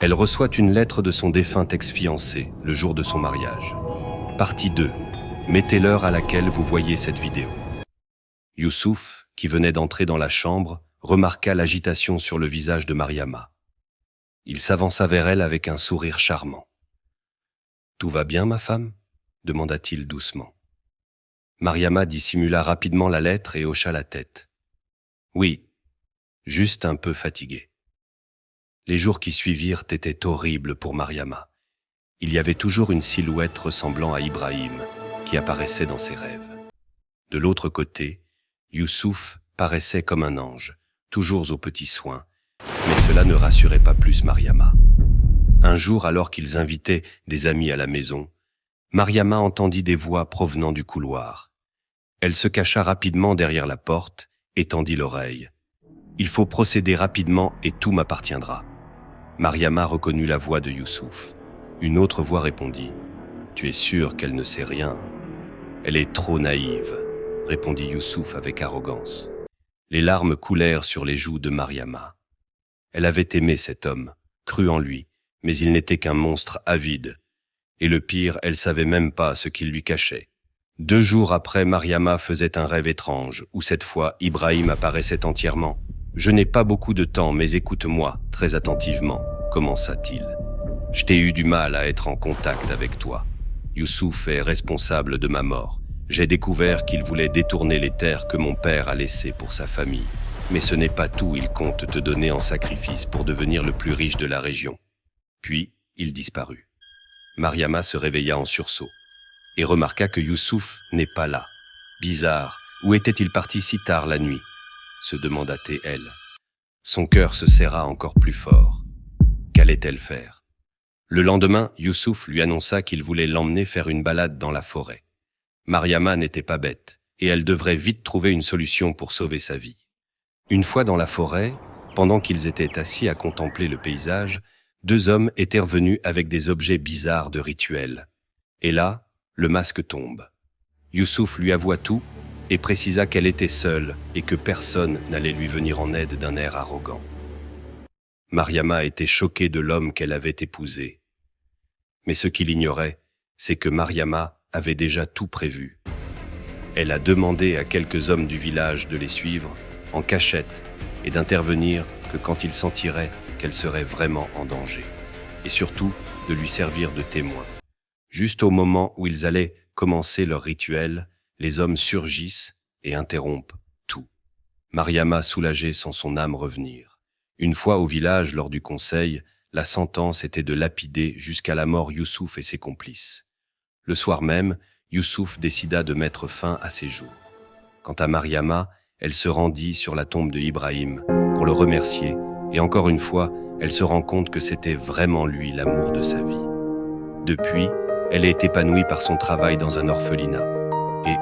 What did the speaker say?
Elle reçoit une lettre de son défunt ex-fiancé le jour de son mariage. Partie 2. Mettez l'heure à laquelle vous voyez cette vidéo. Youssouf, qui venait d'entrer dans la chambre, remarqua l'agitation sur le visage de Mariama. Il s'avança vers elle avec un sourire charmant. « Tout va bien, ma femme ?» demanda-t-il doucement. Mariama dissimula rapidement la lettre et hocha la tête. « Oui, juste un peu fatiguée. » Les jours qui suivirent étaient horribles pour Mariama. Il y avait toujours une silhouette ressemblant à Ibrahim qui apparaissait dans ses rêves. De l'autre côté, Youssouf paraissait comme un ange, toujours aux petits soins, mais cela ne rassurait pas plus Mariama. Un jour, alors qu'ils invitaient des amis à la maison, Mariama entendit des voix provenant du couloir. Elle se cacha rapidement derrière la porte et tendit l'oreille. « Il faut procéder rapidement et tout m'appartiendra. » Mariama reconnut la voix de Youssouf. Une autre voix répondit « Tu es sûr qu'elle ne sait rien ?»« Elle est trop naïve », répondit Youssouf avec arrogance. Les larmes coulèrent sur les joues de Mariama. Elle avait aimé cet homme, cru en lui, mais il n'était qu'un monstre avide. Et le pire, elle savait même pas ce qu'il lui cachait. 2 jours après, Mariama faisait un rêve étrange, où cette fois, Ibrahim apparaissait entièrement. « Je n'ai pas beaucoup de temps, mais écoute-moi très attentivement, » commença-t-il. « Je t'ai eu du mal à être en contact avec toi. Youssouf est responsable de ma mort. J'ai découvert qu'il voulait détourner les terres que mon père a laissées pour sa famille. Mais ce n'est pas tout, il compte te donner en sacrifice pour devenir le plus riche de la région. » Puis, il disparut. Mariama se réveilla en sursaut et remarqua que Youssouf n'est pas là. Bizarre, où était-il parti si tard la nuit ? Se demanda-t-elle. Son cœur se serra encore plus fort. Qu'allait-elle faire ? Le lendemain, Youssouf lui annonça qu'il voulait l'emmener faire une balade dans la forêt. Mariama n'était pas bête, et elle devrait vite trouver une solution pour sauver sa vie. Une fois dans la forêt, pendant qu'ils étaient assis à contempler le paysage, 2 hommes étaient revenus avec des objets bizarres de rituel. Et là, le masque tombe. Youssouf lui avoua tout et précisa qu'elle était seule et que personne n'allait lui venir en aide d'un air arrogant. Mariama était choquée de l'homme qu'elle avait épousé. Mais ce qu'il ignorait, c'est que Mariama avait déjà tout prévu. Elle a demandé à quelques hommes du village de les suivre, en cachette, et d'intervenir que quand ils sentiraient qu'elle serait vraiment en danger. Et surtout, de lui servir de témoin. Juste au moment où ils allaient commencer leur rituel, les hommes surgissent et interrompent tout. Mariama soulagée sent son âme revenir. Une fois au village, lors du conseil, la sentence était de lapider jusqu'à la mort Youssouf et ses complices. Le soir même, Youssouf décida de mettre fin à ses jours. Quant à Mariama, elle se rendit sur la tombe de Ibrahim pour le remercier, et encore une fois, elle se rend compte que c'était vraiment lui l'amour de sa vie. Depuis, elle est épanouie par son travail dans un orphelinat, et